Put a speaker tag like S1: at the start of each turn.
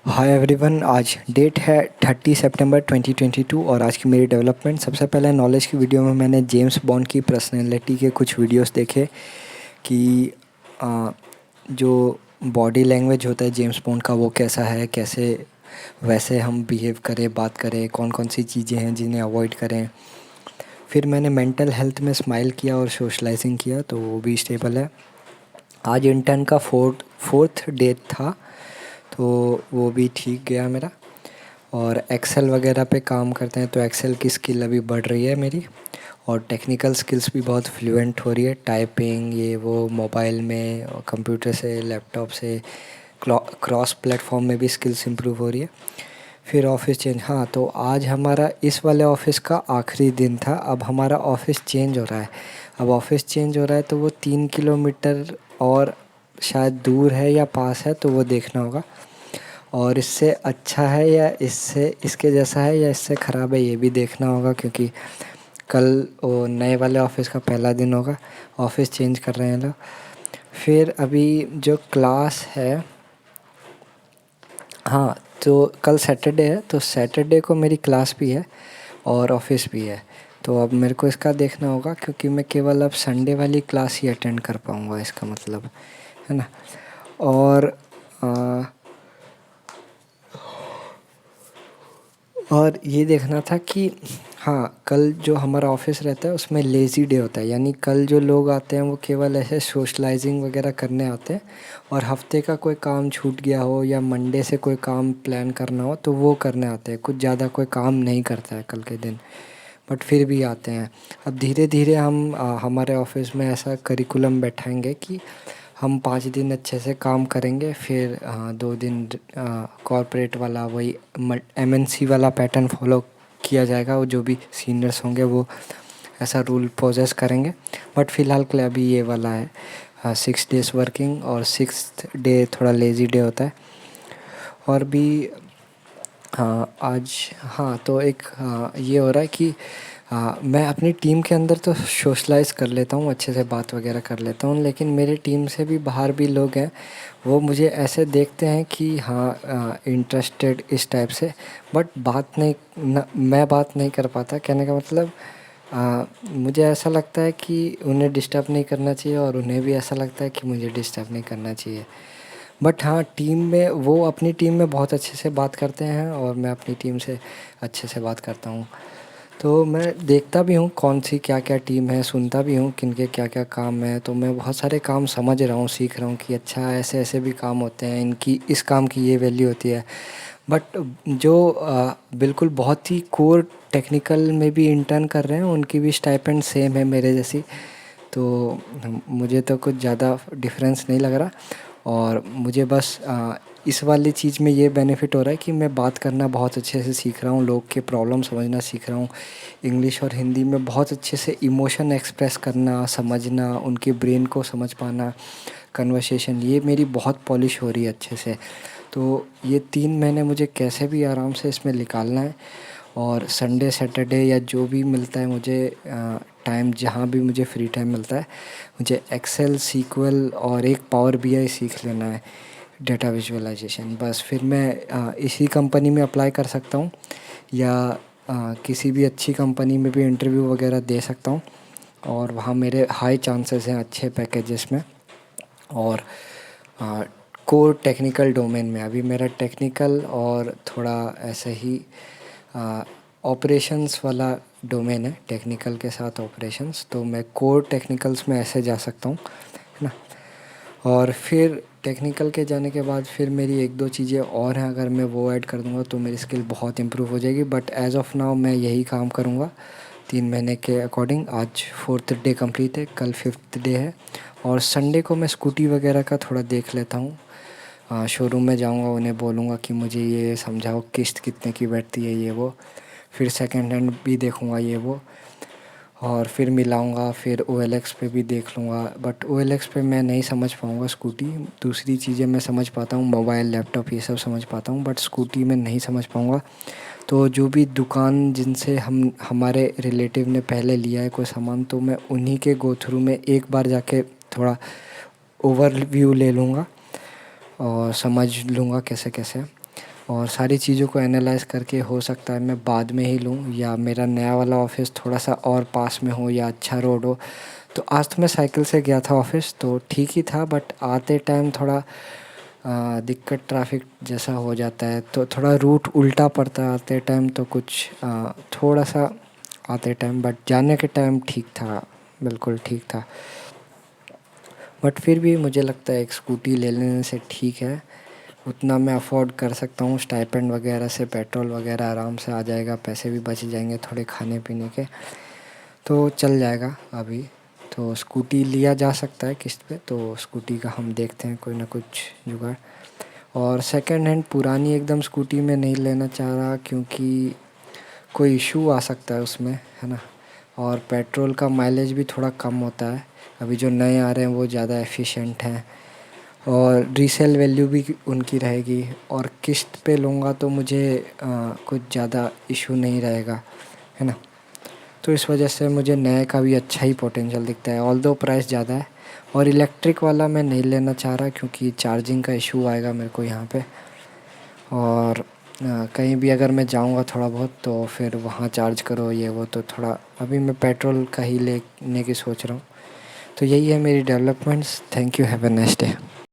S1: Hi everyone. आज date है 30 सितंबर 2022 और आज की मेरी डेवलपमेंट। सबसे पहले नॉलेज की वीडियो में मैंने जेम्स बॉन्ड की पर्सनैलिटी के कुछ वीडियोस देखे कि जो बॉडी लैंग्वेज होता है जेम्स बॉन्ड का वो कैसा है, कैसे वैसे हम बिहेव करें, बात करें, कौन कौन सी चीज़ें हैं जिन्हें अवॉइड करें। फिर मैंने मेंटल हेल्थ में स्माइल किया और सोशलाइजिंग किया, तो वो भी स्टेबल है। आज इंटर्न का फोर्थ डे था, तो वो भी ठीक गया मेरा। और एक्सेल वगैरह पे काम करते हैं तो एक्सेल की स्किल अभी बढ़ रही है मेरी, और टेक्निकल स्किल्स भी बहुत फ्लुएंट हो रही है। टाइपिंग ये वो मोबाइल में और कंप्यूटर से, लैपटॉप से, क्रॉस प्लेटफॉर्म में भी स्किल्स इम्प्रूव हो रही है। फिर ऑफ़िस चेंज, हाँ, तो आज हमारा इस वाले ऑफ़िस का आखिरी दिन था। अब हमारा ऑफ़िस चेंज हो रहा है। अब ऑफ़िस चेंज हो रहा है तो वो 3 किलोमीटर और शायद दूर है या पास है, तो वो देखना होगा। और इससे अच्छा है या इससे इसके जैसा है या इससे ख़राब है, ये भी देखना होगा, क्योंकि कल वो नए वाले ऑफ़िस का पहला दिन होगा। ऑफ़िस चेंज कर रहे हैं लोग। फिर अभी जो क्लास है, हाँ, तो कल सैटरडे है, तो सैटरडे को मेरी क्लास भी है और ऑफ़िस भी है। तो अब मेरे को इसका देखना होगा, क्योंकि मैं केवल अब संडे वाली क्लास ही अटेंड कर पाऊँगा, इसका मतलब है ना। और आ, और ये देखना था कि हाँ, कल जो हमारा ऑफ़िस रहता है उसमें लेज़ी डे होता है, यानी कल जो लोग आते हैं वो केवल ऐसे सोशलाइजिंग वगैरह करने आते हैं। और हफ्ते का कोई काम छूट गया हो या मंडे से कोई काम प्लान करना हो तो वो करने आते हैं। कुछ ज़्यादा कोई काम नहीं करता है कल के दिन, बट फिर भी आते हैं। अब धीरे धीरे हम हमारे ऑफ़िस में ऐसा करिकुलम बैठाएंगे कि हम 5 दिन अच्छे से काम करेंगे, फिर 2 दिन कॉर्पोरेट वाला वही एमएनसी वाला पैटर्न फॉलो किया जाएगा। वो जो भी सीनियर्स होंगे वो ऐसा रूल प्रोसेस करेंगे। बट फ़िलहाल के लिए अभी ये वाला है, 6 डेज़ वर्किंग और 6th डे थोड़ा लेज़ी डे होता है। और भी आज, हाँ, तो एक ये हो रहा है कि मैं अपनी टीम के अंदर तो सोशलाइज़ कर लेता हूँ, अच्छे से बात वगैरह कर लेता हूँ, लेकिन मेरी टीम से भी बाहर भी लोग हैं। वो मुझे ऐसे देखते हैं कि हाँ, इंटरेस्टेड इस टाइप से, बट बात नहीं मैं बात नहीं कर पाता। कहने का मतलब मुझे ऐसा लगता है कि उन्हें डिस्टर्ब नहीं करना चाहिए और उन्हें भी ऐसा लगता है कि मुझे डिस्टर्ब नहीं करना चाहिए। बट हाँ, टीम में वो अपनी टीम में बहुत अच्छे से बात करते हैं और मैं अपनी टीम से अच्छे से बात करता हूँ। तो मैं देखता भी हूँ कौन सी क्या क्या टीम है, सुनता भी हूँ किनके क्या क्या काम है। तो मैं बहुत सारे काम समझ रहा हूँ, सीख रहा हूँ कि अच्छा ऐसे ऐसे भी काम होते हैं, इनकी इस काम की ये वैल्यू होती है। बट जो बिल्कुल बहुत ही कोर टेक्निकल में भी इंटर्न कर रहे हैं उनकी भी स्टाइपेंड सेम है मेरे जैसी। तो मुझे तो कुछ ज़्यादा डिफरेंस नहीं लग रहा। और मुझे बस इस वाली चीज़ में ये बेनिफिट हो रहा है कि मैं बात करना बहुत अच्छे से सीख रहा हूँ, लोग के प्रॉब्लम समझना सीख रहा हूँ। इंग्लिश और हिंदी में बहुत अच्छे से इमोशन एक्सप्रेस करना, समझना, उनके ब्रेन को समझ पाना, कन्वर्सेशन, ये मेरी बहुत पॉलिश हो रही है अच्छे से। तो ये 3 महीने मुझे कैसे भी आराम से इसमें निकालना है। और संडे सैटरडे या जो भी मिलता है मुझे टाइम, जहाँ भी मुझे फ्री टाइम मिलता है, मुझे एक्सेल, सीक्वल और एक पावर बीआई सीख लेना है, डेटा विजुअलाइजेशन। बस फिर मैं इसी कंपनी में अप्लाई कर सकता हूँ या किसी भी अच्छी कंपनी में भी इंटरव्यू वगैरह दे सकता हूँ, और वहाँ मेरे हाई चांसेस हैं अच्छे पैकेजेस में। और कोर टेक्निकल डोमेन में अभी मेरा टेक्निकल और थोड़ा ऐसे ही ऑपरेशंस वाला डोमेन है, टेक्निकल के साथ ऑपरेशंस, तो मैं कोर टेक्निकल्स में ऐसे जा सकता हूँ, है ना। और फिर टेक्निकल के जाने के बाद फिर मेरी एक दो चीज़ें और हैं, अगर मैं वो ऐड कर दूँगा तो मेरी स्किल बहुत इम्प्रूव हो जाएगी। बट एज़ ऑफ़ नाउ मैं यही काम करूँगा 3 महीने के अकॉर्डिंग। आज 4th डे कंप्लीट है, कल 5th डे है। और संडे को मैं स्कूटी वगैरह का थोड़ा देख लेता हूँ। शोरूम में जाऊँगा, उन्हें बोलूँगा कि मुझे ये समझाओ किस्त कितने की बैठती है, ये वो। फिर सेकंड हैंड भी देखूँगा ये वो, और फिर मिलाऊंगा, फिर OLX पे भी देख लूँगा। बट OLX पे मैं नहीं समझ पाऊँगा स्कूटी। दूसरी चीज़ें मैं समझ पाता हूँ, मोबाइल, लैपटॉप, ये सब समझ पाता हूँ, बट स्कूटी में नहीं समझ पाऊँगा। तो जो भी दुकान जिनसे हमारे रिलेटिव ने पहले लिया है कोई सामान, तो मैं उन्हीं के गो थ्रू में एक बार जाके थोड़ा ओवरव्यू ले लूँगा और समझ लूँगा कैसे कैसे। और सारी चीज़ों को एनालाइज़ करके हो सकता है मैं बाद में ही लूँ, या मेरा नया वाला ऑफ़िस थोड़ा-सा और पास में हो या अच्छा रोड हो। तो आज तो मैं साइकिल से गया था ऑफ़िस, तो ठीक ही था, बट आते टाइम थोड़ा दिक्कत ट्रैफ़िक जैसा हो जाता है, तो थोड़ा रूट उल्टा पड़ता है आते टाइम, तो कुछ थोड़ा-सा आते टाइम, बट जाने के टाइम ठीक था, बिल्कुल ठीक था। बट फिर भी मुझे लगता है एक स्कूटी ले लेने से ठीक है, उतना मैं अफ़ोर्ड कर सकता हूँ, स्टाइपेंड वगैरह से पेट्रोल वगैरह आराम से आ जाएगा, पैसे भी बच जाएंगे थोड़े खाने-पीने के, तो चल जाएगा अभी। तो स्कूटी लिया जा सकता है किस्त पे, तो स्कूटी का हम देखते हैं कोई ना कुछ जुगाड़। और सेकंड हैंड पुरानी एकदम स्कूटी मैं नहीं लेना चाह रहा, क्योंकि कोई इशू आ सकता है उसमें, है ना? और पेट्रोल का माइलेज भी थोड़ा कम होता है। अभी जो नए आ रहे हैं वो ज़्यादा एफिशिएंट हैं, और रीसेल वैल्यू भी उनकी रहेगी, और किस्त पे लूँगा तो मुझे कुछ ज़्यादा इशू नहीं रहेगा, है ना? तो इस वजह से मुझे नए का भी अच्छा ही पोटेंशियल दिखता है, ऑल्दो प्राइस ज़्यादा है। और इलेक्ट्रिक वाला मैं नहीं लेना चाह रहा, क्योंकि चार्जिंग का इशू आएगा मेरे को यहाँ पे। और कहीं भी अगर मैं जाऊँगा थोड़ा बहुत, तो फिर वहाँ चार्ज करो ये वो, तो थोड़ा अभी मैं पेट्रोल का ही लेने की सोच रहा हूँ। तो यही है मेरी developments. Thank you, have a nice day.